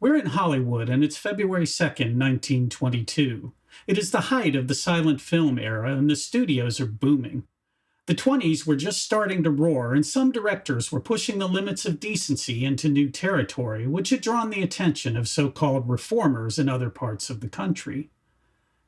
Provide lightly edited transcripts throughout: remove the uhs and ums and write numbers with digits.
We're in Hollywood, and it's February 2nd, 1922. It is the height of the silent film era, and the studios are booming. The 20s were just starting to roar, and some directors were pushing the limits of decency into new territory, which had drawn the attention of so called reformers in other parts of the country.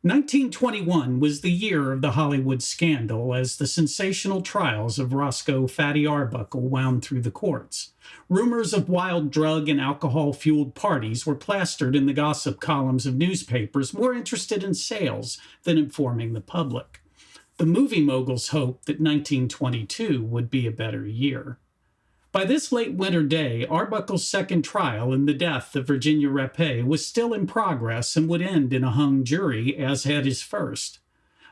1921 was the year of the Hollywood scandal as the sensational trials of Roscoe Fatty Arbuckle wound through the courts. Rumors of wild drug and alcohol-fueled parties were plastered in the gossip columns of newspapers more interested in sales than informing the public. The movie moguls hoped that 1922 would be a better year. By this late winter day, Arbuckle's second trial in the death of Virginia Rappe was still in progress and would end in a hung jury, as had his first.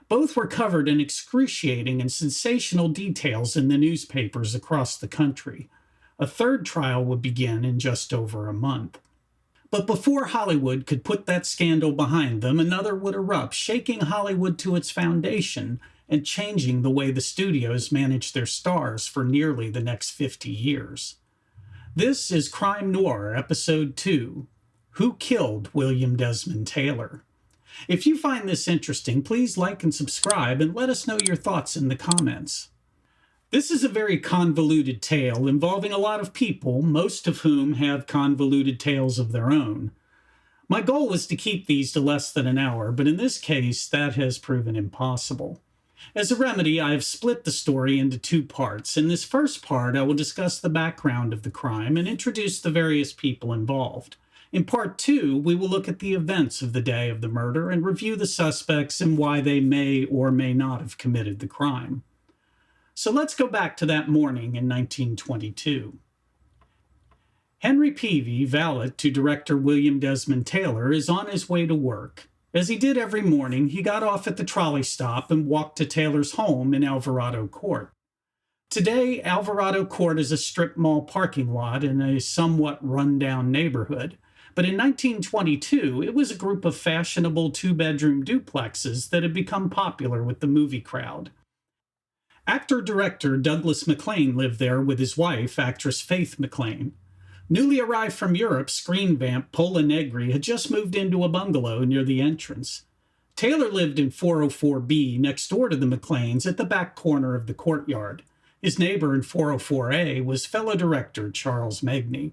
Both were covered in excruciating and sensational details in the newspapers across the country. A third trial would begin in just over a month. But before Hollywood could put that scandal behind them, another would erupt, shaking Hollywood to its foundation and changing the way the studios managed their stars for nearly the next 50 years. This is Crime Noir, Episode 2, Who Killed William Desmond Taylor? If you find this interesting, please like and subscribe and let us know your thoughts in the comments. This is a very convoluted tale involving a lot of people, most of whom have convoluted tales of their own. My goal was to keep these to less than an hour, but in this case, that has proven impossible. As a remedy, I have split the story into two parts. In this first part, I will discuss the background of the crime and introduce the various people involved. In part 2, we will look at the events of the day of the murder and review the suspects and why they may or may not have committed the crime. So let's go back to that morning in 1922. Henry Peavy, valet to director William Desmond Taylor, is on his way to work. As he did every morning, he got off at the trolley stop and walked to Taylor's home in Alvarado Court. Today, Alvarado Court is a strip mall parking lot in a somewhat run-down neighborhood, but in 1922, it was a group of fashionable two-bedroom duplexes that had become popular with the movie crowd. Actor-director Douglas MacLean lived there with his wife, actress Faith MacLean. Newly arrived from Europe, screen vamp Pola Negri had just moved into a bungalow near the entrance. Taylor lived in 404B, next door to the MacLeans, at the back corner of the courtyard. His neighbor in 404A was fellow director Charles Magney.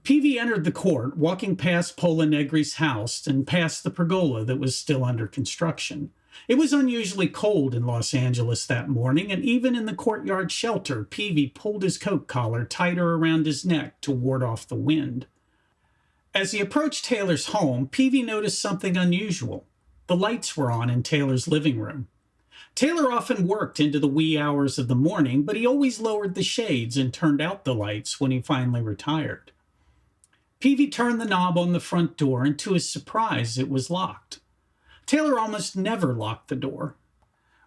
Peavy entered the court, walking past Pola Negri's house and past the pergola that was still under construction. It was unusually cold in Los Angeles that morning, and even in the courtyard shelter, Peavy pulled his coat collar tighter around his neck to ward off the wind. As he approached Taylor's home, Peavy noticed something unusual. The lights were on in Taylor's living room. Taylor often worked into the wee hours of the morning, but he always lowered the shades and turned out the lights when he finally retired. Peavy turned the knob on the front door, and to his surprise, it was locked. Taylor almost never locked the door.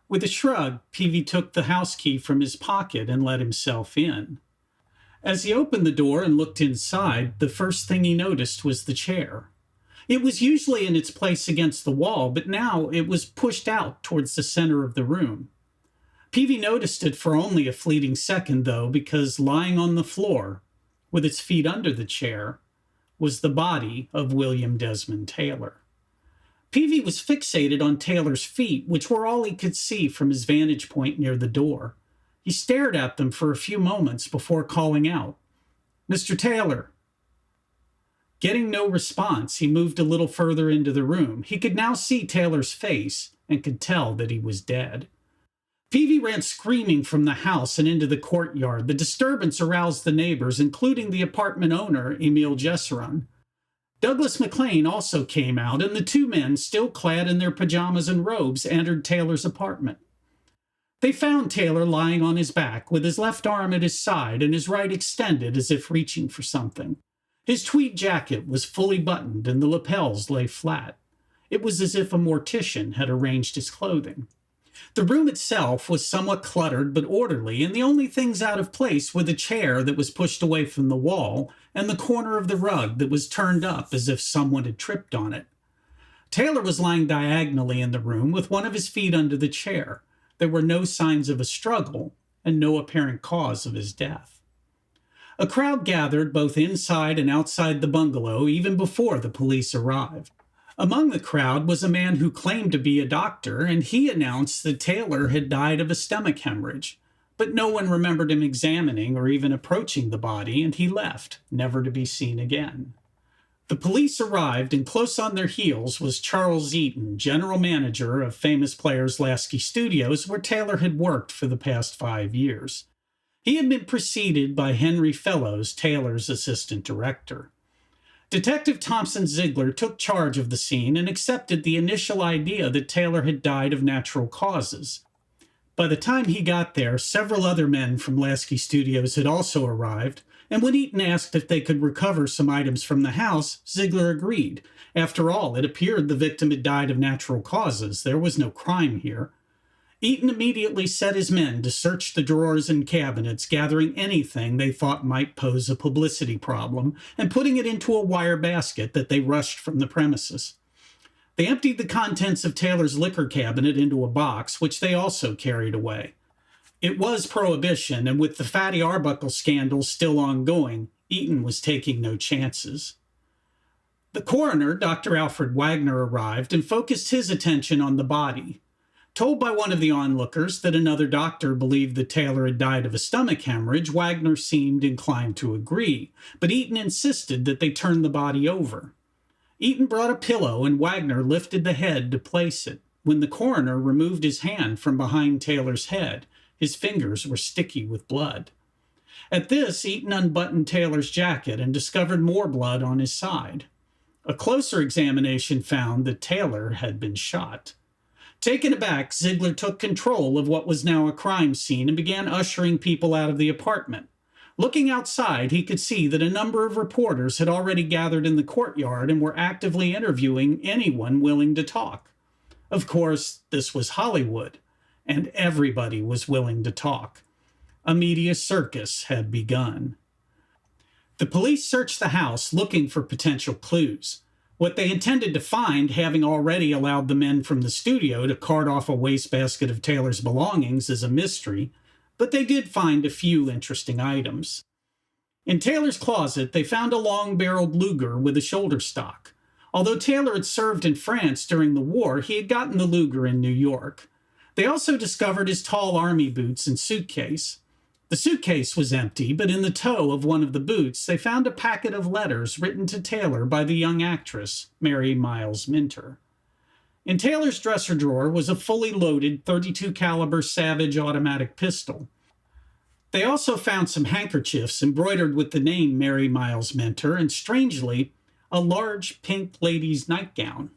With a shrug, Peavy took the house key from his pocket and let himself in. As he opened the door and looked inside, the first thing he noticed was the chair. It was usually in its place against the wall, but now it was pushed out towards the center of the room. Peavy noticed it for only a fleeting second, though, because lying on the floor, with its feet under the chair, was the body of William Desmond Taylor. Peavy was fixated on Taylor's feet, which were all he could see from his vantage point near the door. He stared at them for a few moments before calling out, "Mr. Taylor." Getting no response, he moved a little further into the room. He could now see Taylor's face and could tell that he was dead. Peavy ran screaming from the house and into the courtyard. The disturbance aroused the neighbors, including the apartment owner, Emile Gesseron. Douglas MacLean also came out, and the two men, still clad in their pajamas and robes, entered Taylor's apartment. They found Taylor lying on his back, with his left arm at his side and his right extended as if reaching for something. His tweed jacket was fully buttoned and the lapels lay flat. It was as if a mortician had arranged his clothing. The room itself was somewhat cluttered but orderly, and the only things out of place were the chair that was pushed away from the wall and the corner of the rug that was turned up as if someone had tripped on it. Taylor was lying diagonally in the room with one of his feet under the chair. There were no signs of a struggle and no apparent cause of his death. A crowd gathered both inside and outside the bungalow even before the police arrived. Among the crowd was a man who claimed to be a doctor, and he announced that Taylor had died of a stomach hemorrhage. But no one remembered him examining or even approaching the body, and he left, never to be seen again. The police arrived, and close on their heels was Charles Eaton, general manager of Famous Players Lasky Studios, where Taylor had worked for the past 5 years. He had been preceded by Henry Fellows, Taylor's assistant director. Detective Thompson Ziegler took charge of the scene and accepted the initial idea that Taylor had died of natural causes. By the time he got there, several other men from Lasky Studios had also arrived, and when Eaton asked if they could recover some items from the house, Ziegler agreed. After all, it appeared the victim had died of natural causes. There was no crime here. Eaton immediately set his men to search the drawers and cabinets, gathering anything they thought might pose a publicity problem, and putting it into a wire basket that they rushed from the premises. They emptied the contents of Taylor's liquor cabinet into a box, which they also carried away. It was Prohibition, and with the Fatty Arbuckle scandal still ongoing, Eaton was taking no chances. The coroner, Dr. Alfred Wagner, arrived and focused his attention on the body. Told by one of the onlookers that another doctor believed that Taylor had died of a stomach hemorrhage, Wagner seemed inclined to agree, but Eaton insisted that they turn the body over. Eaton brought a pillow, and Wagner lifted the head to place it. When the coroner removed his hand from behind Taylor's head, his fingers were sticky with blood. At this, Eaton unbuttoned Taylor's jacket and discovered more blood on his side. A closer examination found that Taylor had been shot. Taken aback, Ziegler took control of what was now a crime scene and began ushering people out of the apartment. Looking outside, he could see that a number of reporters had already gathered in the courtyard and were actively interviewing anyone willing to talk. Of course, this was Hollywood, and everybody was willing to talk. A media circus had begun. The police searched the house looking for potential clues. What they intended to find, having already allowed the men from the studio to cart off a wastebasket of Taylor's belongings, is a mystery, but they did find a few interesting items. In Taylor's closet, they found a long-barreled Luger with a shoulder stock. Although Taylor had served in France during the war, he had gotten the Luger in New York. They also discovered his tall army boots and suitcase. The suitcase was empty, but in the toe of one of the boots, they found a packet of letters written to Taylor by the young actress, Mary Miles Minter. In Taylor's dresser drawer was a fully loaded .32 caliber Savage automatic pistol. They also found some handkerchiefs embroidered with the name Mary Miles Minter and, strangely, a large pink lady's nightgown.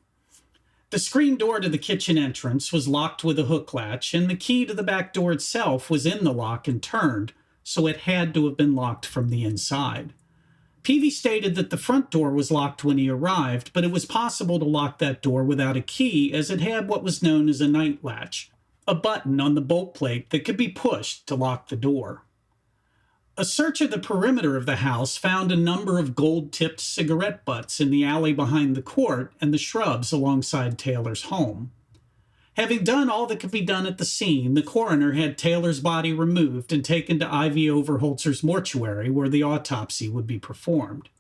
The screen door to the kitchen entrance was locked with a hook latch, and the key to the back door itself was in the lock and turned, so it had to have been locked from the inside. Peavy stated that the front door was locked when he arrived, but it was possible to lock that door without a key, as it had what was known as a night latch, a button on the bolt plate that could be pushed to lock the door. A search of the perimeter of the house found a number of gold-tipped cigarette butts in the alley behind the court and the shrubs alongside Taylor's home. Having done all that could be done at the scene, the coroner had Taylor's body removed and taken to Ivy Overholzer's mortuary, where the autopsy would be performed.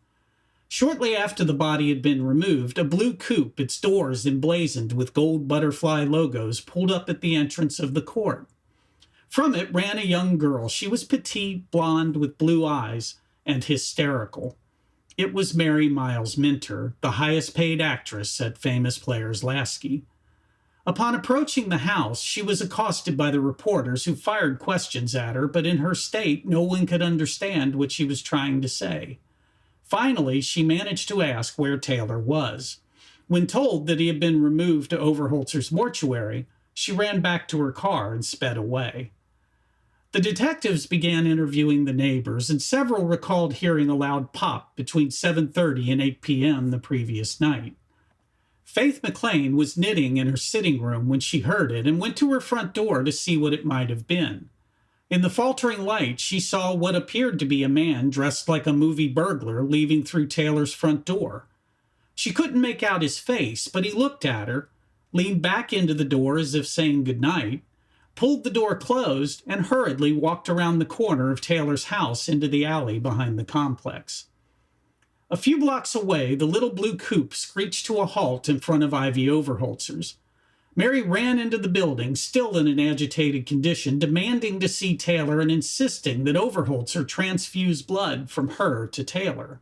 Shortly after the body had been removed, a blue coupe, its doors emblazoned with gold butterfly logos, pulled up at the entrance of the court. From it ran a young girl. She was petite, blonde, with blue eyes, and hysterical. It was Mary Miles Minter, the highest-paid actress at famous Players Lasky. Upon approaching the house, she was accosted by the reporters, who fired questions at her, but in her state, no one could understand what she was trying to say. Finally, she managed to ask where Taylor was. When told that he had been removed to Overholzer's mortuary, she ran back to her car and sped away. The detectives began interviewing the neighbors, and several recalled hearing a loud pop between 7:30 and 8 p.m. the previous night. Faith McLean was knitting in her sitting room when she heard it and went to her front door to see what it might have been. In the faltering light, she saw what appeared to be a man dressed like a movie burglar leaving through Taylor's front door. She couldn't make out his face, but he looked at her, leaned back into the door as if saying goodnight, pulled the door closed, and hurriedly walked around the corner of Taylor's house into the alley behind the complex. A few blocks away, the little blue coupe screeched to a halt in front of Ivy Overholzer's. Mary ran into the building, still in an agitated condition, demanding to see Taylor and insisting that Overholzer transfuse blood from her to Taylor.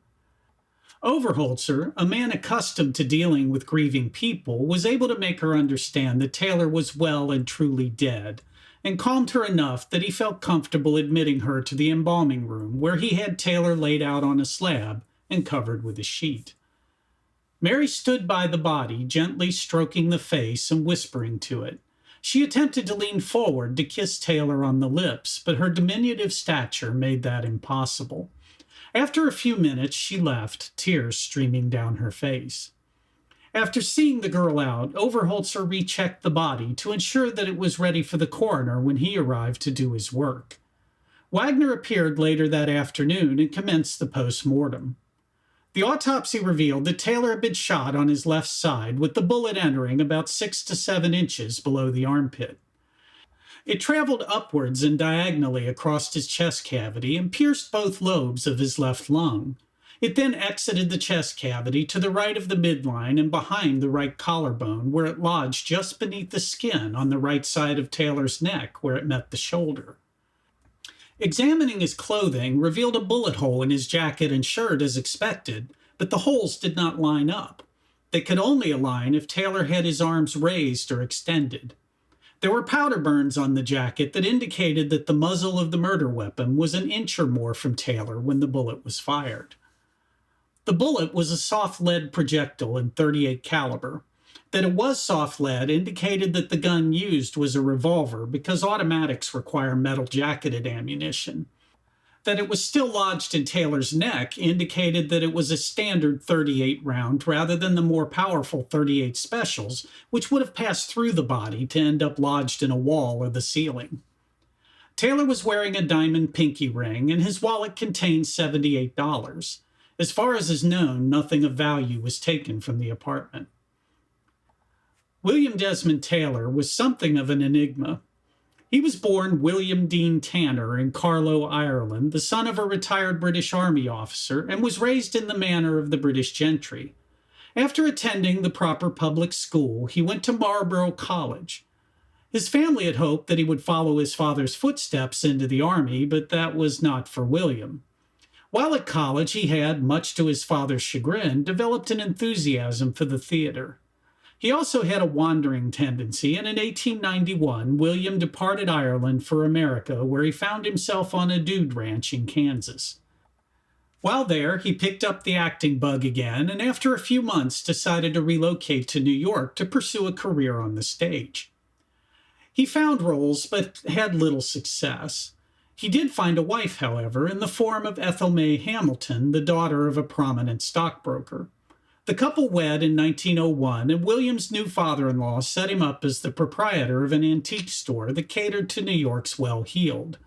Overholzer, a man accustomed to dealing with grieving people, was able to make her understand that Taylor was well and truly dead, and calmed her enough that he felt comfortable admitting her to the embalming room, where he had Taylor laid out on a slab and covered with a sheet. Mary stood by the body, gently stroking the face and whispering to it. She attempted to lean forward to kiss Taylor on the lips, but her diminutive stature made that impossible. After a few minutes, she left, tears streaming down her face. After seeing the girl out, Overholzer rechecked the body to ensure that it was ready for the coroner when he arrived to do his work. Wagner appeared later that afternoon and commenced the post-mortem. The autopsy revealed that Taylor had been shot on his left side, with the bullet entering about 6 to 7 inches below the armpit. It traveled upwards and diagonally across his chest cavity and pierced both lobes of his left lung. It then exited the chest cavity to the right of the midline and behind the right collarbone, where it lodged just beneath the skin on the right side of Taylor's neck, where it met the shoulder. Examining his clothing revealed a bullet hole in his jacket and shirt as expected, but the holes did not line up. They could only align if Taylor had his arms raised or extended. There were powder burns on the jacket that indicated that the muzzle of the murder weapon was an inch or more from Taylor when the bullet was fired. The bullet was a soft lead projectile in .38 caliber. That it was soft lead indicated that the gun used was a revolver, because automatics require metal-jacketed ammunition. That it was still lodged in Taylor's neck indicated that it was a standard .38 round rather than the more powerful .38 specials, which would have passed through the body to end up lodged in a wall or the ceiling. Taylor was wearing a diamond pinky ring, and his wallet contained $78. As far as is known, nothing of value was taken from the apartment. William Desmond Taylor was something of an enigma. He was born William Dean Tanner in Carlow, Ireland, the son of a retired British Army officer, and was raised in the manner of the British gentry. After attending the proper public school, he went to Marlborough College. His family had hoped that he would follow his father's footsteps into the army, but that was not for William. While at college, he had, much to his father's chagrin, developed an enthusiasm for the theater. He also had a wandering tendency, and in 1891, William departed Ireland for America, where he found himself on a dude ranch in Kansas. While there, he picked up the acting bug again, and after a few months decided to relocate to New York to pursue a career on the stage. He found roles, but had little success. He did find a wife, however, in the form of Ethel May Hamilton, the daughter of a prominent stockbroker. The couple wed in 1901, and William's new father-in-law set him up as the proprietor of an antique store that catered to New York's well-heeled.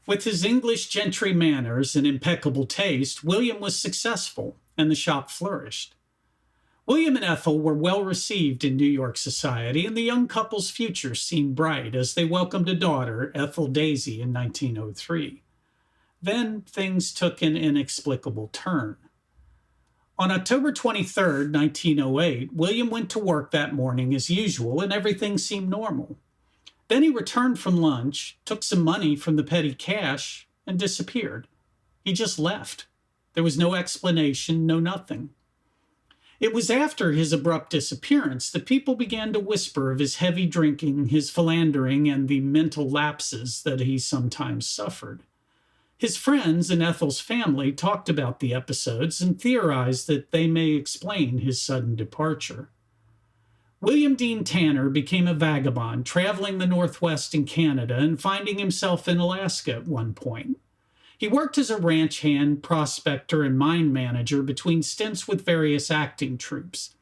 With his English gentry manners and impeccable taste, William was successful, and the shop flourished. William and Ethel were well received in New York society, and the young couple's future seemed bright as they welcomed a daughter, Ethel Daisy, in 1903. Then things took an inexplicable turn. On October 23, 1908, William went to work that morning as usual, and everything seemed normal. Then he returned from lunch, took some money from the petty cash, and disappeared. He just left. There was no explanation, no nothing. It was after his abrupt disappearance that people began to whisper of his heavy drinking, his philandering, and the mental lapses that he sometimes suffered. His friends and Ethel's family talked about the episodes and theorized that they may explain his sudden departure. William Dean Tanner became a vagabond, traveling the Northwest in Canada and finding himself in Alaska at one point. He worked as a ranch hand, prospector, and mine manager between stints with various acting troupes.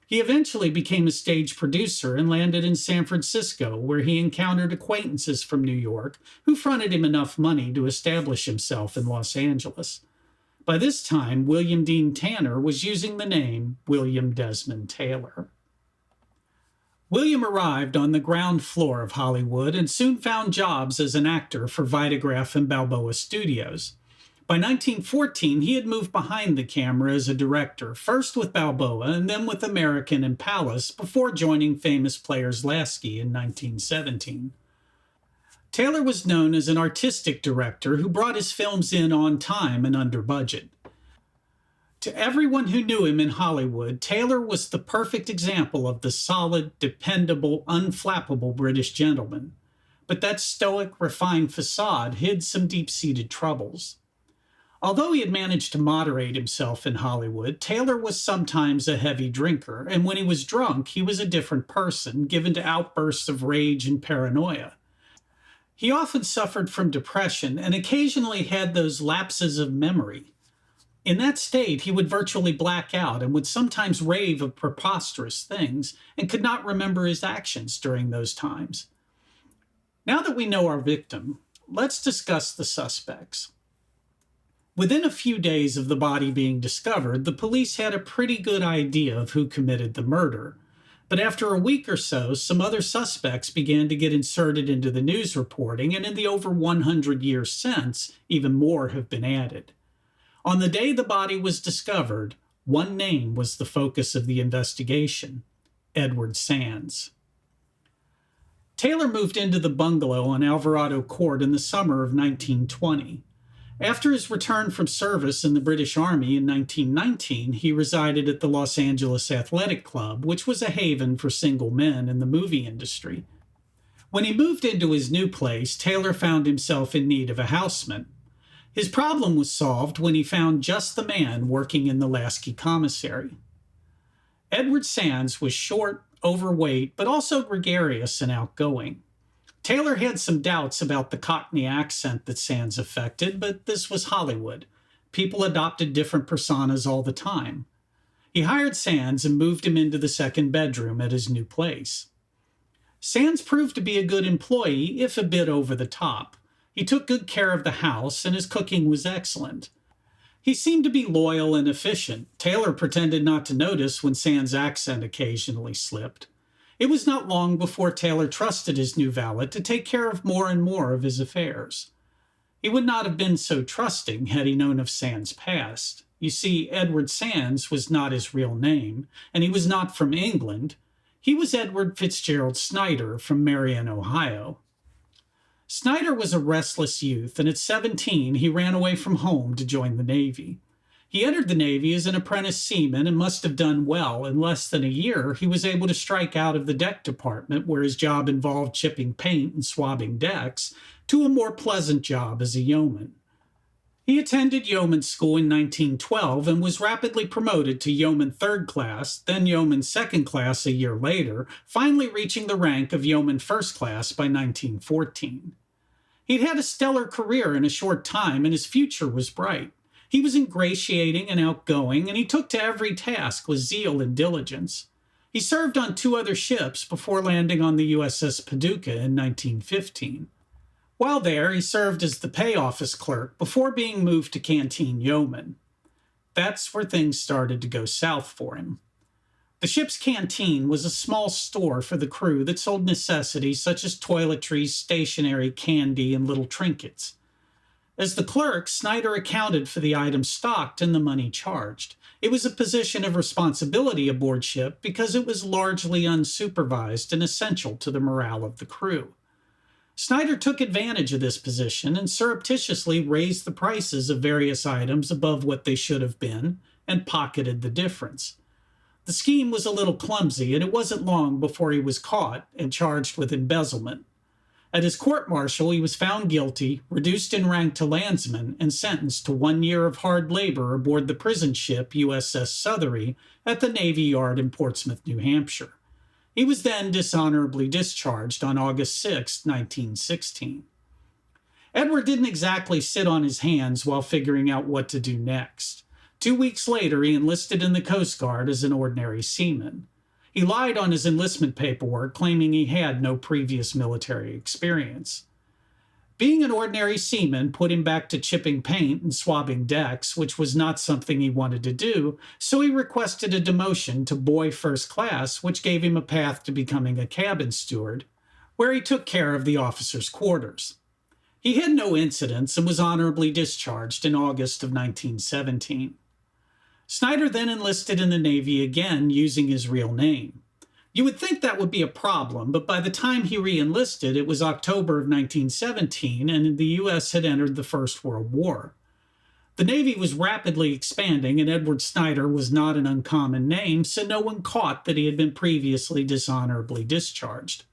He eventually became a stage producer and landed in San Francisco, where he encountered acquaintances from New York who fronted him enough money to establish himself in Los Angeles. By this time, William Dean Tanner was using the name William Desmond Taylor. William arrived on the ground floor of Hollywood and soon found jobs as an actor for Vitagraph and Balboa Studios. By 1914, he had moved behind the camera as a director, first with Balboa and then with American and Palace, before joining famous players Lasky in 1917. Taylor was known as an artistic director who brought his films in on time and under budget. To everyone who knew him in Hollywood, Taylor was the perfect example of the solid, dependable, unflappable British gentleman. But that stoic, refined facade hid some deep-seated troubles. Although he had managed to moderate himself in Hollywood, Taylor was sometimes a heavy drinker, and when he was drunk, he was a different person, given to outbursts of rage and paranoia. He often suffered from depression and occasionally had those lapses of memory. In that state, he would virtually black out and would sometimes rave of preposterous things and could not remember his actions during those times. Now that we know our victim, let's discuss the suspects. Within a few days of the body being discovered, the police had a pretty good idea of who committed the murder. But after a week or so, some other suspects began to get inserted into the news reporting, and in the over 100 years since, even more have been added. On the day the body was discovered, one name was the focus of the investigation: Edward Sands. Taylor moved into the bungalow on Alvarado Court in the summer of 1920. After his return from service in the British Army in 1919, he resided at the Los Angeles Athletic Club, which was a haven for single men in the movie industry. When he moved into his new place, Taylor found himself in need of a houseman. His problem was solved when he found just the man working in the Lasky commissary. Edward Sands was short, overweight, but also gregarious and outgoing. Taylor had some doubts about the Cockney accent that Sands affected, but this was Hollywood. People adopted different personas all the time. He hired Sands and moved him into the second bedroom at his new place. Sands proved to be a good employee, if a bit over the top. He took good care of the house, and his cooking was excellent. He seemed to be loyal and efficient. Taylor pretended not to notice when Sands' accent occasionally slipped. It was not long before Taylor trusted his new valet to take care of more and more of his affairs. He would not have been so trusting had he known of Sands' past. You see, Edward Sands was not his real name, and he was not from England. He was Edward Fitzgerald Snyder from Marion, Ohio. Snyder was a restless youth, and at 17 he ran away from home to join the Navy. He entered the Navy as an apprentice seaman and must have done well. In less than a year, he was able to strike out of the deck department, where his job involved chipping paint and swabbing decks, to a more pleasant job as a yeoman. He attended yeoman school in 1912 and was rapidly promoted to yeoman third class, then yeoman second class a year later, finally reaching the rank of yeoman first class by 1914. He'd had a stellar career in a short time, and his future was bright. He was ingratiating and outgoing, and he took to every task with zeal and diligence. He served on 2 other ships before landing on the USS Paducah in 1915. While there, he served as the pay office clerk before being moved to canteen yeoman. That's where things started to go south for him. The ship's canteen was a small store for the crew that sold necessities such as toiletries, stationery, candy, and little trinkets. As the clerk, Snyder accounted for the items stocked and the money charged. It was a position of responsibility aboard ship because it was largely unsupervised and essential to the morale of the crew. Snyder took advantage of this position and surreptitiously raised the prices of various items above what they should have been and pocketed the difference. The scheme was a little clumsy, and it wasn't long before he was caught and charged with embezzlement. At his court-martial, he was found guilty, reduced in rank to landsman, and sentenced to 1 year of hard labor aboard the prison ship USS Sothery at the Navy Yard in Portsmouth, New Hampshire. He was then dishonorably discharged on August 6, 1916. Edward didn't exactly sit on his hands while figuring out what to do next. 2 weeks later, he enlisted in the Coast Guard as an ordinary seaman. He lied on his enlistment paperwork, claiming he had no previous military experience. Being an ordinary seaman put him back to chipping paint and swabbing decks, which was not something he wanted to do, so he requested a demotion to boy first class, which gave him a path to becoming a cabin steward, where he took care of the officers' quarters. He had no incidents and was honorably discharged in August of 1917. Snyder then enlisted in the Navy again using his real name. You would think that would be a problem, but by the time he re-enlisted, it was October of 1917, and the U.S. had entered the First World War. The Navy was rapidly expanding, and Edward Snyder was not an uncommon name, so no one caught that he had been previously dishonorably discharged.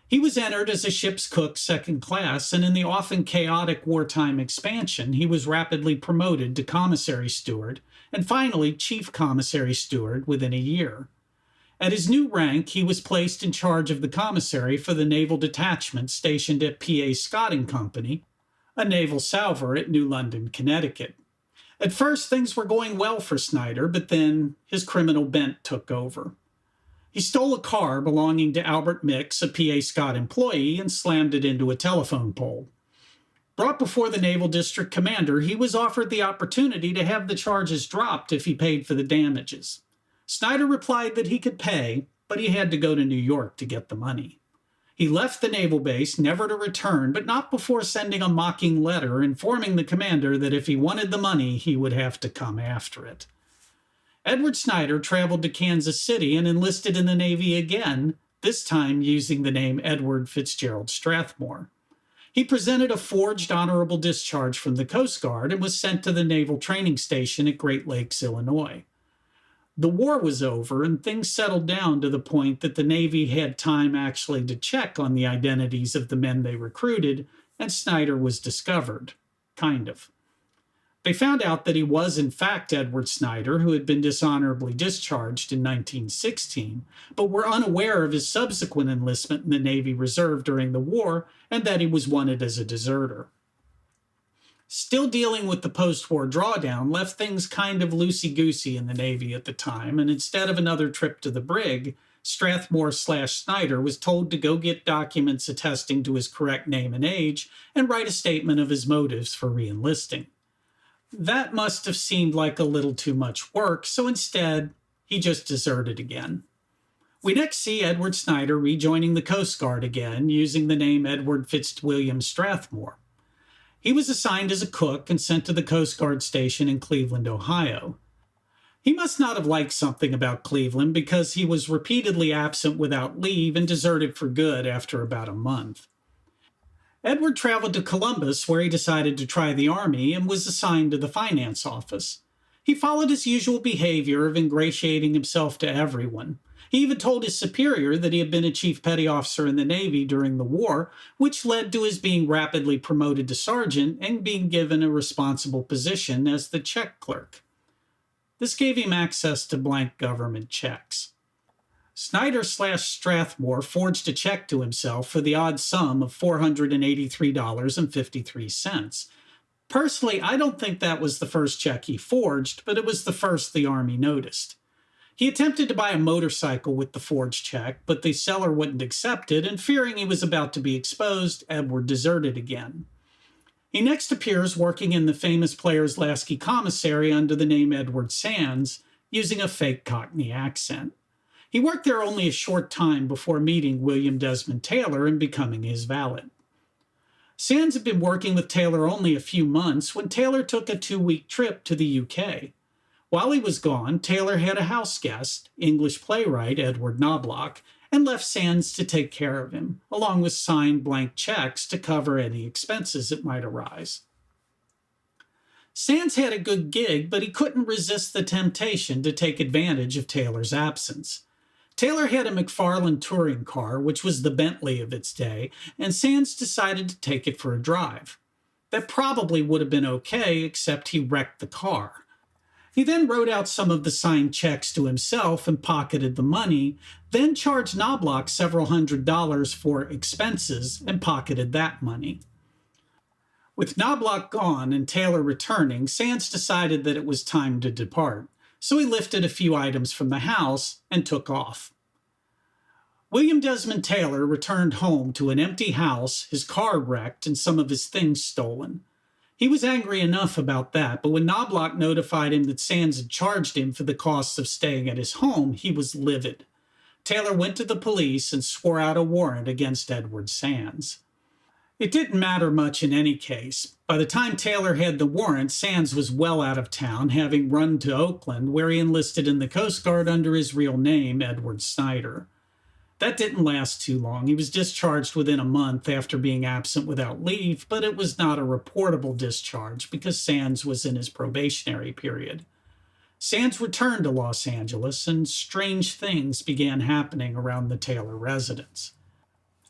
He was entered as a ship's cook second class, and in the often chaotic wartime expansion, he was rapidly promoted to commissary steward, and finally chief commissary steward within a year. At his new rank, he was placed in charge of the commissary for the naval detachment stationed at P.A. Scott & Company, a naval salver at New London, Connecticut. At first, things were going well for Snyder, but then his criminal bent took over. He stole a car belonging to Albert Mix, a P.A. Scott employee, and slammed it into a telephone pole. Brought before the Naval District Commander, he was offered the opportunity to have the charges dropped if he paid for the damages. Snyder replied that he could pay, but he had to go to New York to get the money. He left the naval base, never to return, but not before sending a mocking letter informing the commander that if he wanted the money, he would have to come after it. Edward Snyder traveled to Kansas City and enlisted in the Navy again, this time using the name Edward Fitzgerald Strathmore. He presented a forged honorable discharge from the Coast Guard and was sent to the Naval Training Station at Great Lakes, Illinois. The war was over, and things settled down to the point that the Navy had time actually to check on the identities of the men they recruited, and Snyder was discovered. Kind of. They found out that he was in fact Edward Snyder, who had been dishonorably discharged in 1916, but were unaware of his subsequent enlistment in the Navy Reserve during the war, and that he was wanted as a deserter. Still dealing with the post-war drawdown left things kind of loosey-goosey in the Navy at the time, and instead of another trip to the brig, Strathmore/Snyder was told to go get documents attesting to his correct name and age and write a statement of his motives for re-enlisting. That must have seemed like a little too much work, so instead, he just deserted again. We next see Edward Snyder rejoining the Coast Guard again, using the name Edward Fitzwilliam Strathmore. He was assigned as a cook and sent to the Coast Guard station in Cleveland, Ohio. He must not have liked something about Cleveland because he was repeatedly absent without leave and deserted for good after about a month. Edward traveled to Columbus, where he decided to try the Army and was assigned to the finance office. He followed his usual behavior of ingratiating himself to everyone. He even told his superior that he had been a chief petty officer in the Navy during the war, which led to his being rapidly promoted to sergeant and being given a responsible position as the check clerk. This gave him access to blank government checks. Snyder/Strathmore forged a check to himself for the odd sum of $483.53. Personally, I don't think that was the first check he forged, but it was the first the Army noticed. He attempted to buy a motorcycle with the forged check, but the seller wouldn't accept it, and fearing he was about to be exposed, Edward deserted again. He next appears working in the famous Players Lasky commissary under the name Edward Sands, using a fake Cockney accent. He worked there only a short time before meeting William Desmond Taylor and becoming his valet. Sands had been working with Taylor only a few months when Taylor took a 2-week trip to the UK. While he was gone, Taylor had a house guest, English playwright Edward Knobloch, and left Sands to take care of him, along with signed blank checks to cover any expenses that might arise. Sands had a good gig, but he couldn't resist the temptation to take advantage of Taylor's absence. Taylor had a McFarlane touring car, which was the Bentley of its day, and Sands decided to take it for a drive. That probably would have been okay, except he wrecked the car. He then wrote out some of the signed checks to himself and pocketed the money, then charged Knobloch several $100s for expenses and pocketed that money. With Knobloch gone and Taylor returning, Sands decided that it was time to depart, so he lifted a few items from the house and took off. William Desmond Taylor returned home to an empty house, his car wrecked, and some of his things stolen. He was angry enough about that, but when Knobloch notified him that Sands had charged him for the costs of staying at his home, he was livid. Taylor went to the police and swore out a warrant against Edward Sands. It didn't matter much in any case. By the time Taylor had the warrant, Sands was well out of town, having run to Oakland, where he enlisted in the Coast Guard under his real name, Edward Snyder. That didn't last too long. He was discharged within a month after being absent without leave, but it was not a reportable discharge because Sands was in his probationary period. Sands returned to Los Angeles, and strange things began happening around the Taylor residence.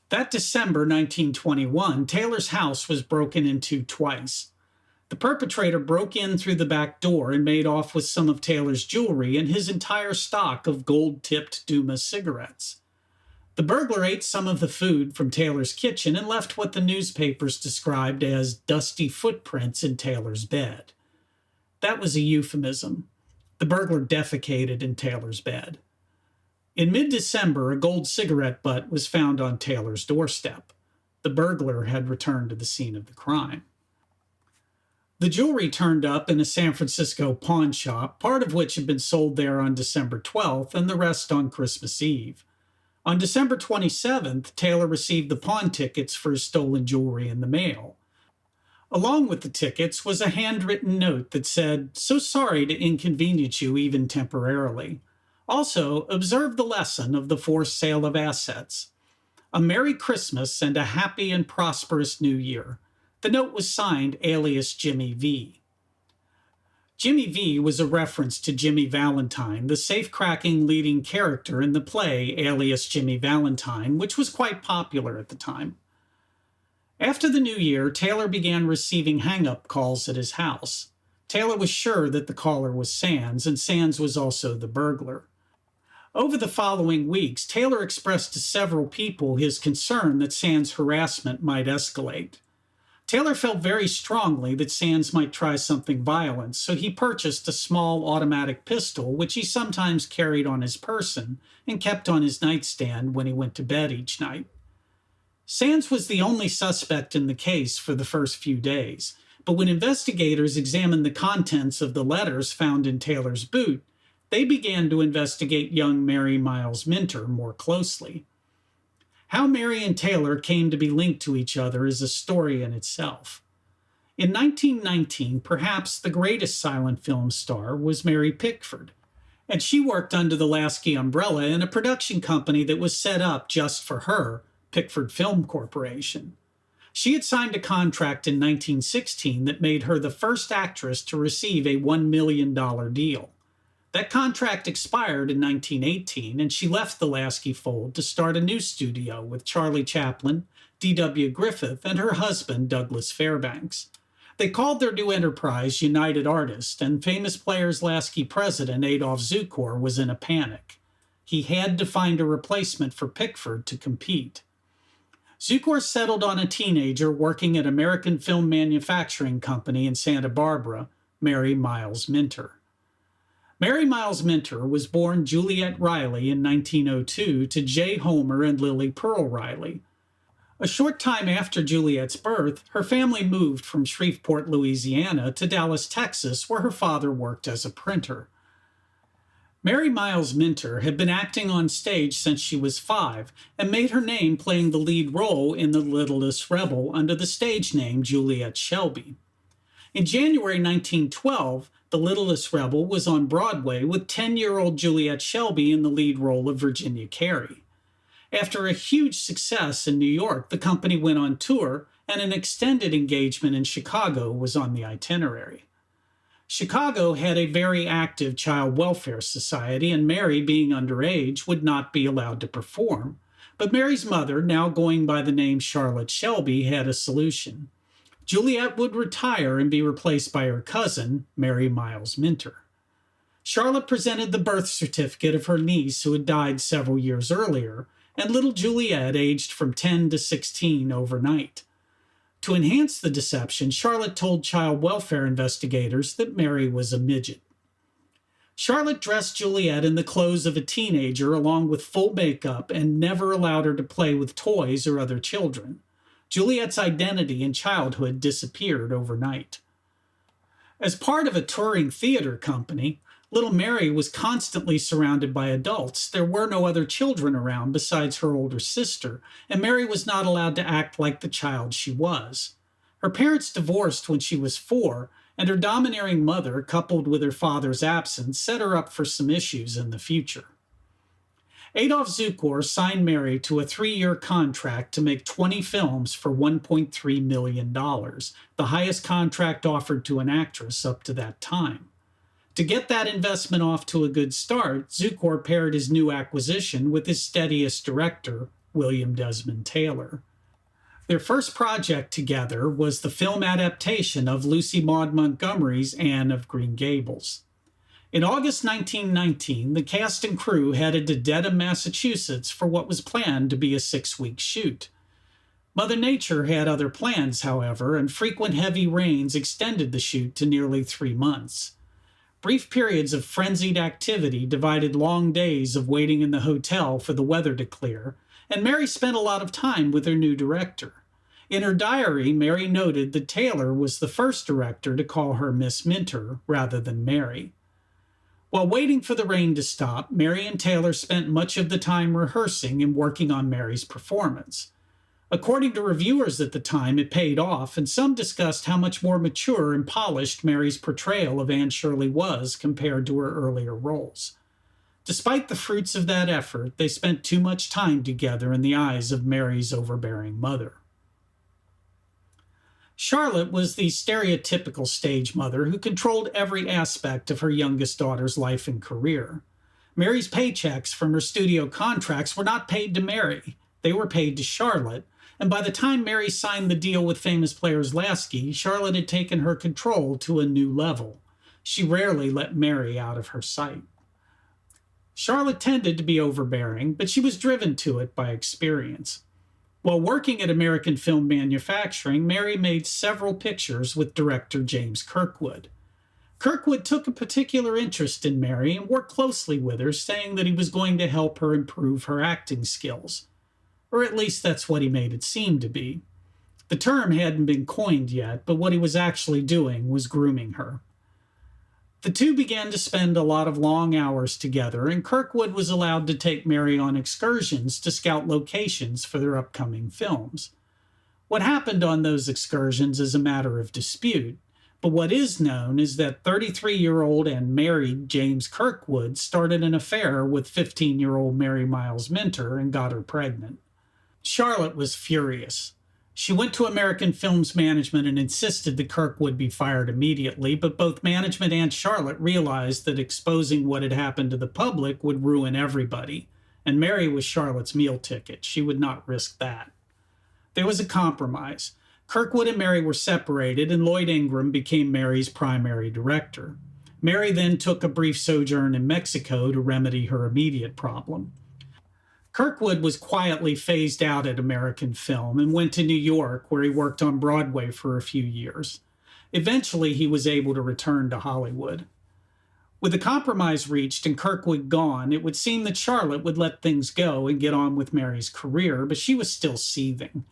That December 1921, Taylor's house was broken into twice. The perpetrator broke in through the back door and made off with some of Taylor's jewelry and his entire stock of gold-tipped Duma cigarettes. The burglar ate some of the food from Taylor's kitchen and left what the newspapers described as dusty footprints in Taylor's bed. That was a euphemism. The burglar defecated in Taylor's bed. In mid-December, a gold cigarette butt was found on Taylor's doorstep. The burglar had returned to the scene of the crime. The jewelry turned up in a San Francisco pawn shop, part of which had been sold there on December 12th and the rest on Christmas Eve. On December 27th, Taylor received the pawn tickets for his stolen jewelry in the mail. Along with the tickets was a handwritten note that said, "So sorry to inconvenience you even temporarily. Also, observe the lesson of the forced sale of assets. A Merry Christmas and a happy and prosperous New Year." The note was signed alias Jimmy V. Jimmy V was a reference to Jimmy Valentine, the safe-cracking leading character in the play alias Jimmy Valentine, which was quite popular at the time. After the new year, Taylor began receiving hang-up calls at his house. Taylor was sure that the caller was Sands, and Sands was also the burglar. Over the following weeks, Taylor expressed to several people his concern that Sands' harassment might escalate. Taylor felt very strongly that Sands might try something violent, so he purchased a small automatic pistol, which he sometimes carried on his person and kept on his nightstand when he went to bed each night. Sands was the only suspect in the case for the first few days, but when investigators examined the contents of the letters found in Taylor's boot, they began to investigate young Mary Miles Minter more closely. How Mary and Taylor came to be linked to each other is a story in itself. In 1919, perhaps the greatest silent film star was Mary Pickford, and she worked under the Lasky umbrella in a production company that was set up just for her, Pickford Film Corporation. She had signed a contract in 1916 that made her the first actress to receive a $1 million deal. That contract expired in 1918, and she left the Lasky fold to start a new studio with Charlie Chaplin, D.W. Griffith, and her husband, Douglas Fairbanks. They called their new enterprise United Artists, and famous Players Lasky president Adolph Zukor was in a panic. He had to find a replacement for Pickford to compete. Zukor settled on a teenager working at American Film Manufacturing Company in Santa Barbara, Mary Miles Minter. Mary Miles Minter was born Juliette Riley in 1902 to J. Homer and Lily Pearl Riley. A short time after Juliette's birth, her family moved from Shreveport, Louisiana to Dallas, Texas, where her father worked as a printer. Mary Miles Minter had been acting on stage since she was 5 and made her name playing the lead role in The Littlest Rebel under the stage name Juliette Shelby. In January 1912, The Littlest Rebel was on Broadway with 10-year-old Juliette Shelby in the lead role of Virginia Carey. After a huge success in New York, the company went on tour, and an extended engagement in Chicago was on the itinerary. Chicago had a very active child welfare society, and Mary, being underage, would not be allowed to perform. But Mary's mother, now going by the name Charlotte Shelby, had a solution. Juliette would retire and be replaced by her cousin, Mary Miles Minter. Charlotte presented the birth certificate of her niece who had died several years earlier, and little Juliette aged from 10 to 16 overnight. To enhance the deception, Charlotte told child welfare investigators that Mary was a midget. Charlotte dressed Juliette in the clothes of a teenager along with full makeup and never allowed her to play with toys or other children. Juliette's identity and childhood disappeared overnight. As part of a touring theater company, little Mary was constantly surrounded by adults. There were no other children around besides her older sister, and Mary was not allowed to act like the child she was. Her parents divorced when she was 4, and her domineering mother, coupled with her father's absence, set her up for some issues in the future. Adolph Zukor signed Mary to a 3-year contract to make 20 films for $1.3 million, the highest contract offered to an actress up to that time. To get that investment off to a good start, Zukor paired his new acquisition with his steadiest director, William Desmond Taylor. Their first project together was the film adaptation of Lucy Maud Montgomery's Anne of Green Gables. In August 1919, the cast and crew headed to Dedham, Massachusetts for what was planned to be a 6-week shoot. Mother Nature had other plans, however, and frequent heavy rains extended the shoot to nearly 3 months. Brief periods of frenzied activity divided long days of waiting in the hotel for the weather to clear, and Mary spent a lot of time with her new director. In her diary, Mary noted that Taylor was the first director to call her Miss Minter rather than Mary. While waiting for the rain to stop, Mary and Taylor spent much of the time rehearsing and working on Mary's performance. According to reviewers at the time, it paid off, and some discussed how much more mature and polished Mary's portrayal of Anne Shirley was compared to her earlier roles. Despite the fruits of that effort, they spent too much time together in the eyes of Mary's overbearing mother. Charlotte was the stereotypical stage mother who controlled every aspect of her youngest daughter's life and career. Mary's paychecks from her studio contracts were not paid to Mary. They were paid to Charlotte, and by the time Mary signed the deal with Famous Players Lasky, Charlotte had taken her control to a new level. She rarely let Mary out of her sight. Charlotte tended to be overbearing, but she was driven to it by experience. While working at American Film Manufacturing, Mary made several pictures with director James Kirkwood. Kirkwood took a particular interest in Mary and worked closely with her, saying that he was going to help her improve her acting skills. Or at least that's what he made it seem to be. The term hadn't been coined yet, but what he was actually doing was grooming her. The two began to spend a lot of long hours together, and Kirkwood was allowed to take Mary on excursions to scout locations for their upcoming films. What happened on those excursions is a matter of dispute, but what is known is that 33-year-old and married James Kirkwood started an affair with 15-year-old Mary Miles Minter and got her pregnant. Charlotte was furious. She went to American Films Management and insisted that Kirkwood be fired immediately, but both management and Charlotte realized that exposing what had happened to the public would ruin everybody, and Mary was Charlotte's meal ticket. She would not risk that. There was a compromise. Kirkwood and Mary were separated, and Lloyd Ingram became Mary's primary director. Mary then took a brief sojourn in Mexico to remedy her immediate problem. Kirkwood was quietly phased out at American Film and went to New York, where he worked on Broadway for a few years. Eventually, he was able to return to Hollywood. With a compromise reached and Kirkwood gone, it would seem that Charlotte would let things go and get on with Mary's career, but she was still seething.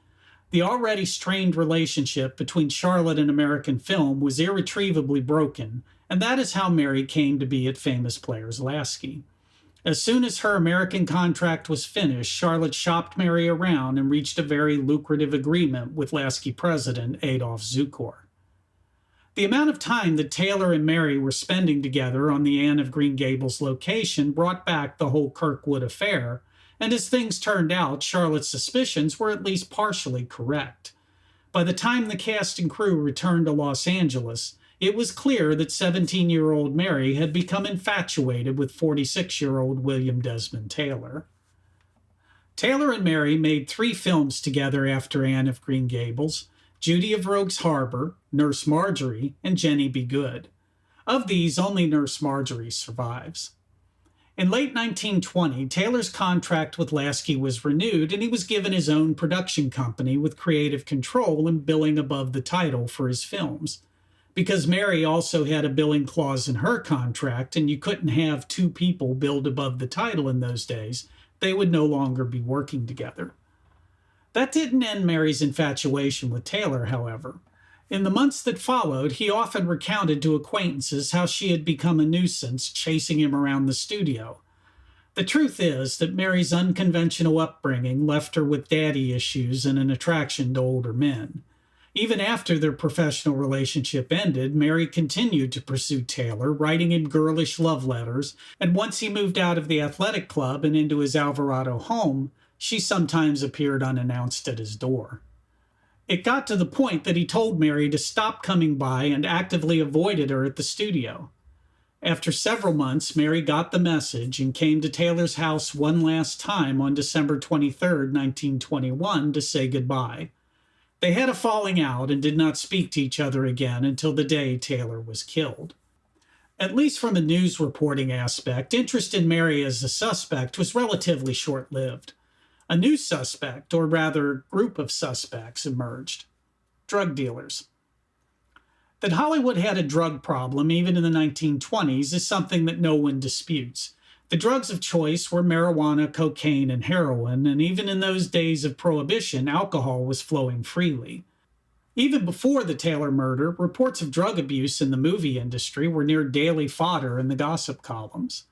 The already strained relationship between Charlotte and American film was irretrievably broken, and that is how Mary came to be at Famous Players Lasky. As soon as her American contract was finished, Charlotte shopped Mary around and reached a very lucrative agreement with Lasky president Adolf Zukor. The amount of time that Taylor and Mary were spending together on the Anne of Green Gables location brought back the whole Kirkwood affair, and as things turned out, Charlotte's suspicions were at least partially correct. By the time the cast and crew returned to Los Angeles, it was clear that 17-year-old Mary had become infatuated with 46-year-old William Desmond Taylor. Taylor and Mary made 3 films together after Anne of Green Gables: Judy of Rogues Harbor, Nurse Marjorie, and Jenny Be Good. Of these, only Nurse Marjorie survives. In late 1920, Taylor's contract with Lasky was renewed, and he was given his own production company with creative control and billing above the title for his films. Because Mary also had a billing clause in her contract, and you couldn't have 2 people billed above the title in those days, they would no longer be working together. That didn't end Mary's infatuation with Taylor, however. In the months that followed, he often recounted to acquaintances how she had become a nuisance, chasing him around the studio. The truth is that Mary's unconventional upbringing left her with daddy issues and an attraction to older men. Even after their professional relationship ended, Mary continued to pursue Taylor, writing him girlish love letters, and once he moved out of the athletic club and into his Alvarado home, she sometimes appeared unannounced at his door. It got to the point that he told Mary to stop coming by and actively avoided her at the studio. After several months, Mary got the message and came to Taylor's house one last time on December 23, 1921, to say goodbye. They had a falling out and did not speak to each other again until the day Taylor was killed. At least from a news reporting aspect, interest in Mary as a suspect was relatively short-lived. A new suspect, or rather group of suspects, emerged: drug dealers. That Hollywood had a drug problem even in the 1920s is something that no one disputes. The drugs of choice were marijuana, cocaine, and heroin, and even in those days of prohibition, alcohol was flowing freely. Even before the Taylor murder, reports of drug abuse in the movie industry were near daily fodder in the gossip columns.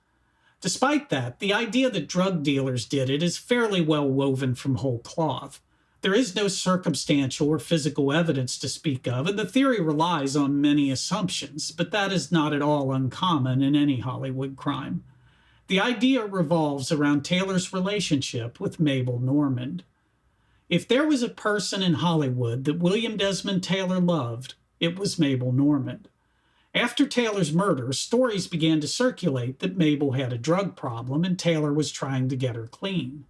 Despite that, the idea that drug dealers did it is fairly well woven from whole cloth. There is no circumstantial or physical evidence to speak of, and the theory relies on many assumptions, but that is not at all uncommon in any Hollywood crime. The idea revolves around Taylor's relationship with Mabel Normand. If there was a person in Hollywood that William Desmond Taylor loved, it was Mabel Normand. After Taylor's murder, stories began to circulate that Mabel had a drug problem and Taylor was trying to get her clean.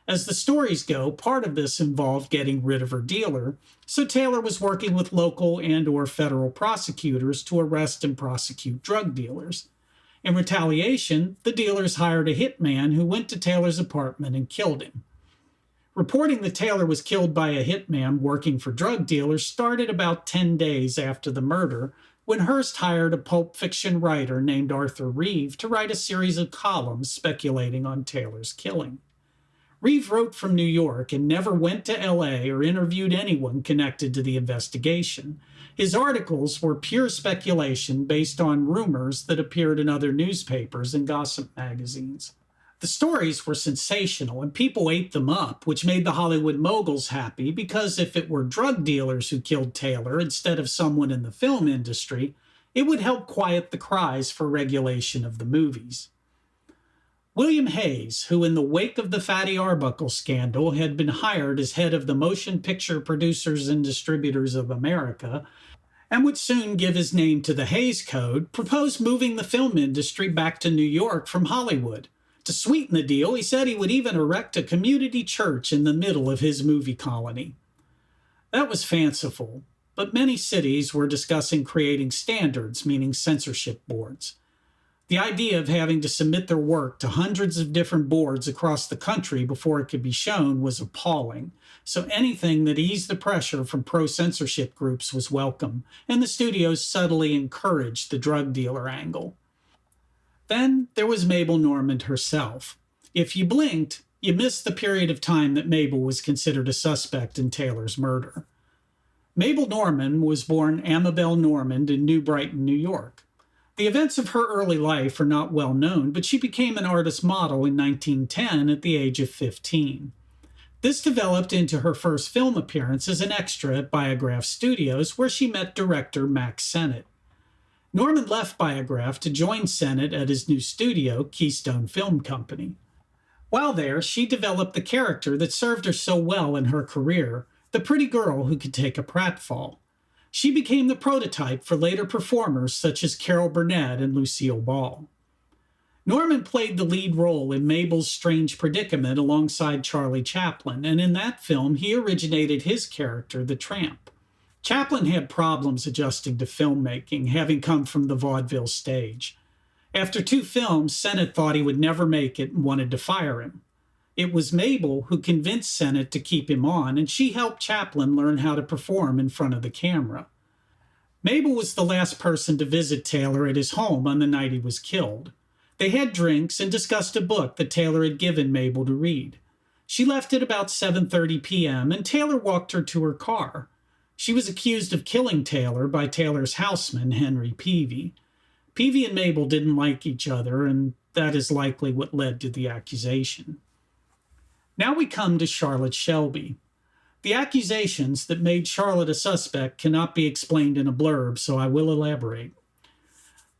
As the stories go, part of this involved getting rid of her dealer, so Taylor was working with local and/or federal prosecutors to arrest and prosecute drug dealers. In retaliation, the dealers hired a hitman who went to Taylor's apartment and killed him. Reporting that Taylor was killed by a hitman working for drug dealers started about 10 days after the murder, when Hearst hired a pulp fiction writer named Arthur Reeve to write a series of columns speculating on Taylor's killing. Reeve wrote from New York and never went to LA or interviewed anyone connected to the investigation. His articles were pure speculation based on rumors that appeared in other newspapers and gossip magazines. The stories were sensational and people ate them up, which made the Hollywood moguls happy because if it were drug dealers who killed Taylor instead of someone in the film industry, it would help quiet the cries for regulation of the movies. William Hayes, who in the wake of the Fatty Arbuckle scandal had been hired as head of the Motion Picture Producers and Distributors of America, and would soon give his name to the Hays Code, proposed moving the film industry back to New York from Hollywood. To sweeten the deal, he said he would even erect a community church in the middle of his movie colony. That was fanciful, but many cities were discussing creating standards, meaning censorship boards. The idea of having to submit their work to hundreds of different boards across the country before it could be shown was appalling, so anything that eased the pressure from pro-censorship groups was welcome, and the studios subtly encouraged the drug dealer angle. Then there was Mabel Normand herself. If you blinked, you missed the period of time that Mabel was considered a suspect in Taylor's murder. Mabel Normand was born Mabel Normand in New Brighton, New York. The events of her early life are not well known, but she became an artist model in 1910 at the age of 15. This developed into her first film appearance as an extra at Biograph Studios, where she met director Max Sennett. Normand left Biograph to join Sennett at his new studio, Keystone Film Company. While there, she developed the character that served her so well in her career, the pretty girl who could take a pratfall. She became the prototype for later performers such as Carol Burnett and Lucille Ball. Normand played the lead role in Mabel's Strange Predicament alongside Charlie Chaplin, and in that film he originated his character, the Tramp. Chaplin had problems adjusting to filmmaking, having come from the vaudeville stage. After 2 films, Sennett thought he would never make it and wanted to fire him. It was Mabel who convinced Sennett to keep him on, and she helped Chaplin learn how to perform in front of the camera. Mabel was the last person to visit Taylor at his home on the night he was killed. They had drinks and discussed a book that Taylor had given Mabel to read. She left at about 7:30 p.m., and Taylor walked her to her car. She was accused of killing Taylor by Taylor's houseman, Henry Peavy. Peavy and Mabel didn't like each other, and that is likely what led to the accusation. Now we come to Charlotte Shelby. The accusations that made Charlotte a suspect cannot be explained in a blurb, so I will elaborate.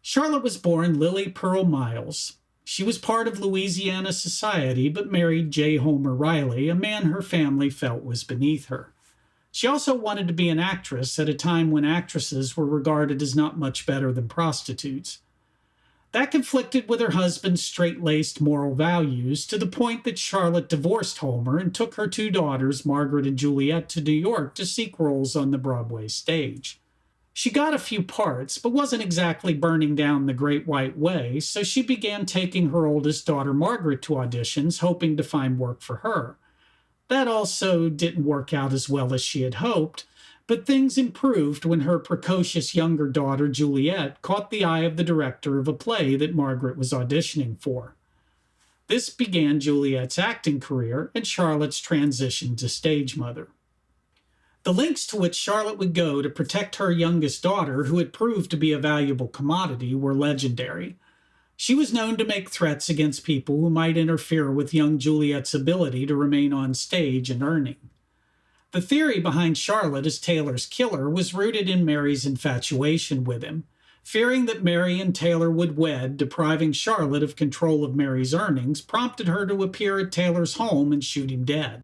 Charlotte was born Lily Pearl Miles. She was part of Louisiana society, but married J. Homer Riley, a man her family felt was beneath her. She also wanted to be an actress at a time when actresses were regarded as not much better than prostitutes. That conflicted with her husband's straight-laced moral values to the point that Charlotte divorced Homer and took her 2 daughters, Margaret and Juliet, to New York to seek roles on the Broadway stage. She got a few parts, but wasn't exactly burning down the Great White Way, so she began taking her oldest daughter, Margaret, to auditions, hoping to find work for her. That also didn't work out as well as she had hoped, but things improved when her precocious younger daughter, Juliet, caught the eye of the director of a play that Margaret was auditioning for. This began Juliet's acting career and Charlotte's transition to stage mother. The lengths to which Charlotte would go to protect her youngest daughter, who had proved to be a valuable commodity, were legendary. She was known to make threats against people who might interfere with young Juliet's ability to remain on stage and earning. The theory behind Charlotte as Taylor's killer was rooted in Mary's infatuation with him. Fearing that Mary and Taylor would wed, depriving Charlotte of control of Mary's earnings prompted her to appear at Taylor's home and shoot him dead.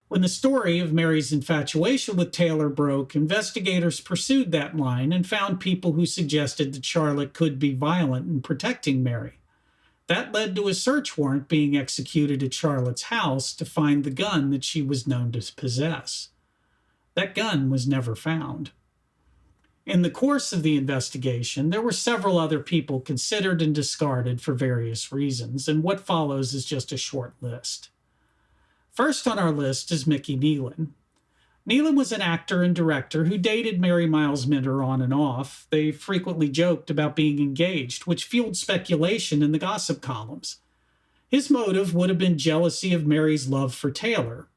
When the story of Mary's infatuation with Taylor broke, investigators pursued that line and found people who suggested that Charlotte could be violent in protecting Mary. That led to a search warrant being executed at Charlotte's house to find the gun that she was known to possess. That gun was never found. In the course of the investigation, there were several other people considered and discarded for various reasons, and what follows is just a short list. First on our list is Mickey Nealon. Nealon was an actor and director who dated Mary Miles Minter on and off. They frequently joked about being engaged, which fueled speculation in the gossip columns. His motive would have been jealousy of Mary's love for Taylor.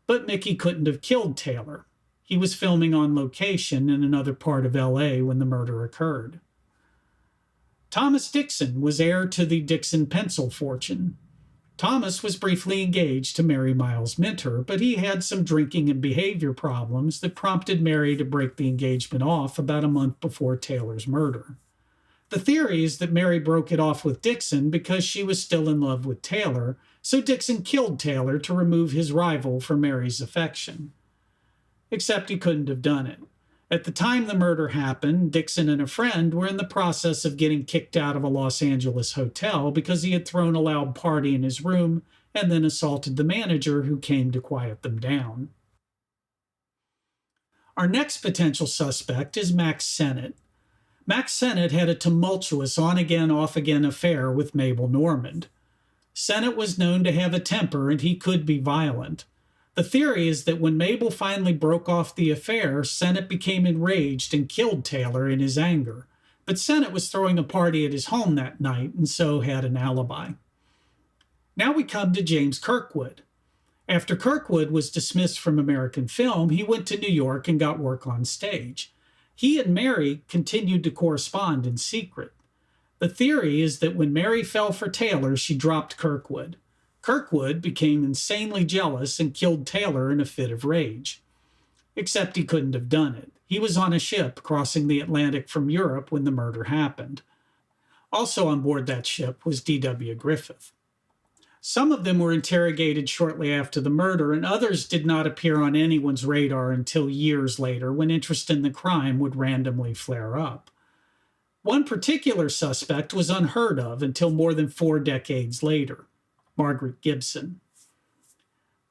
But Mickey couldn't have killed Taylor. He was filming on location in another part of LA when the murder occurred. Thomas Dixon was heir to the Dixon pencil fortune. Thomas was briefly engaged to Mary Miles Minter, but he had some drinking and behavior problems that prompted Mary to break the engagement off about a month before Taylor's murder. The theory is that Mary broke it off with Dixon because she was still in love with Taylor, so Dixon killed Taylor to remove his rival for Mary's affection. Except he couldn't have done it. At the time the murder happened, Dixon and a friend were in the process of getting kicked out of a Los Angeles hotel because he had thrown a loud party in his room and then assaulted the manager, who came to quiet them down. Our next potential suspect is Max Sennett. Max Sennett had a tumultuous on-again, off-again affair with Mabel Normand. Sennett was known to have a temper and he could be violent. The theory is that when Mabel finally broke off the affair, Sennett became enraged and killed Taylor in his anger. but Sennett was throwing a party at his home that night and so had an alibi. Now we come to James Kirkwood. After Kirkwood was dismissed from American film, he went to New York and got work on stage. He and Mary continued to correspond in secret. The theory is that when Mary fell for Taylor, she dropped Kirkwood. Kirkwood became insanely jealous and killed Taylor in a fit of rage. Except he couldn't have done it. He was on a ship crossing the Atlantic from Europe when the murder happened. Also on board that ship was D.W. Griffith. Some of them were interrogated shortly after the murder, and others did not appear on anyone's radar until years later, when interest in the crime would randomly flare up. One particular suspect was unheard of until more than 4 decades later, Margaret Gibson.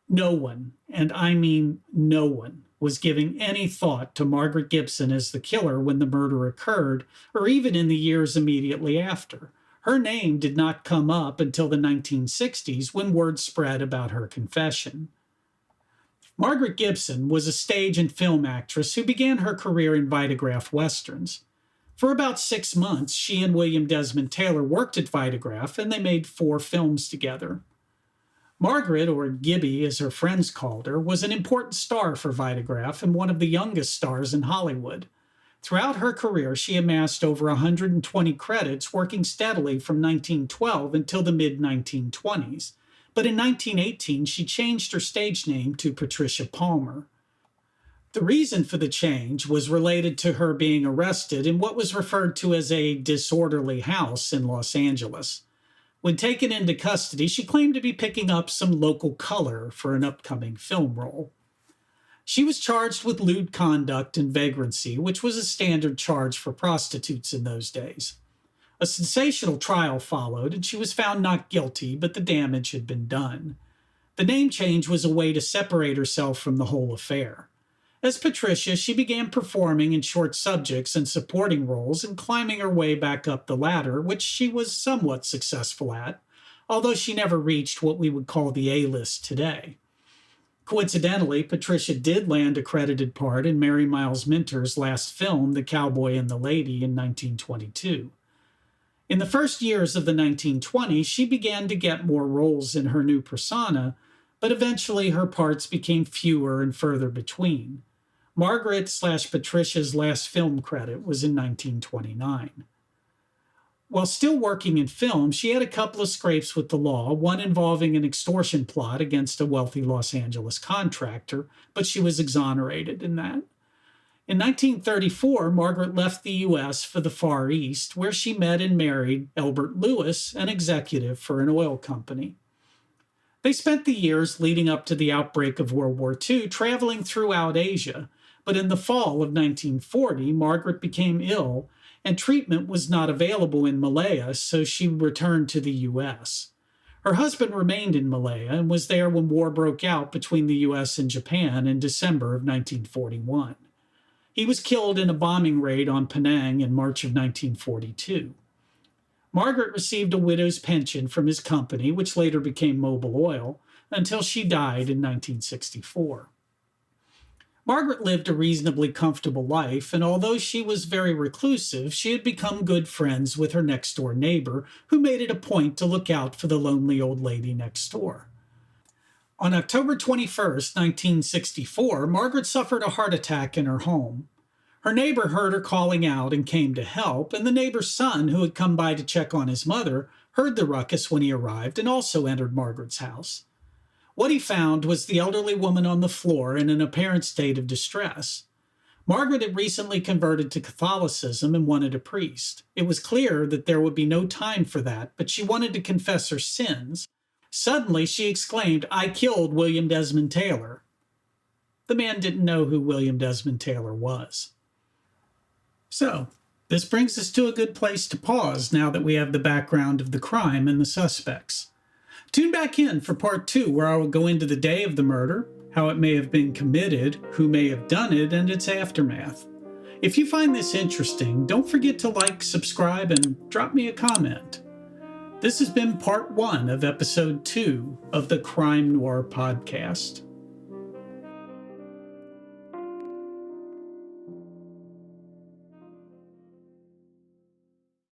No one, and I mean no one, was giving any thought to Margaret Gibson as the killer when the murder occurred, or even in the years immediately after. Her name did not come up until the 1960s when word spread about her confession. Margaret Gibson was a stage and film actress who began her career in Vitagraph westerns. For about 6 months, she and William Desmond Taylor worked at Vitagraph, and they made 4 films together. Margaret, or Gibby as her friends called her, was an important star for Vitagraph and one of the youngest stars in Hollywood. Throughout her career, she amassed over 120 credits, working steadily from 1912 until the mid-1920s. But in 1918, she changed her stage name to Patricia Palmer. The reason for the change was related to her being arrested in what was referred to as a disorderly house in Los Angeles. When taken into custody, she claimed to be picking up some local color for an upcoming film role. She was charged with lewd conduct and vagrancy, which was a standard charge for prostitutes in those days. A sensational trial followed, and she was found not guilty, but the damage had been done. The name change was a way to separate herself from the whole affair. As Patricia, she began performing in short subjects and supporting roles and climbing her way back up the ladder, which she was somewhat successful at, although she never reached what we would call the A-list today. Coincidentally, Patricia did land a credited part in Mary Miles Minter's last film, The Cowboy and the Lady, in 1922. In the first years of the 1920s, she began to get more roles in her new persona, but eventually her parts became fewer and further between. Margaret/Patricia's last film credit was in 1929. While still working in film, she had a couple of scrapes with the law, one involving an extortion plot against a wealthy Los Angeles contractor, but she was exonerated in that. In 1934, Margaret left the U.S. for the Far East, where she met and married Elbert Lewis, an executive for an oil company. They spent the years leading up to the outbreak of World War II traveling throughout Asia, but in the fall of 1940, Margaret became ill, and treatment was not available in Malaya, so she returned to the U.S. Her husband remained in Malaya and was there when war broke out between the U.S. and Japan in December of 1941. He was killed in a bombing raid on Penang in March of 1942. Margaret received a widow's pension from his company, which later became Mobil Oil, until she died in 1964. Margaret lived a reasonably comfortable life, and although she was very reclusive, she had become good friends with her next-door neighbor, who made it a point to look out for the lonely old lady next door. On October 21, 1964, Margaret suffered a heart attack in her home. Her neighbor heard her calling out and came to help, and the neighbor's son, who had come by to check on his mother, heard the ruckus when he arrived and also entered Margaret's house. What he found was the elderly woman on the floor in an apparent state of distress. Margaret had recently converted to Catholicism and wanted a priest. It was clear that there would be no time for that, but she wanted to confess her sins. Suddenly, she exclaimed, "I killed William Desmond Taylor." The man didn't know who William Desmond Taylor was. So, this brings us to a good place to pause now that we have the background of the crime and the suspects. Tune back in for part 2, where I will go into the day of the murder, how it may have been committed, who may have done it, and its aftermath. If you find this interesting, don't forget to like, subscribe, and drop me a comment. This has been part 1 of episode 2 of the Crime Noir podcast.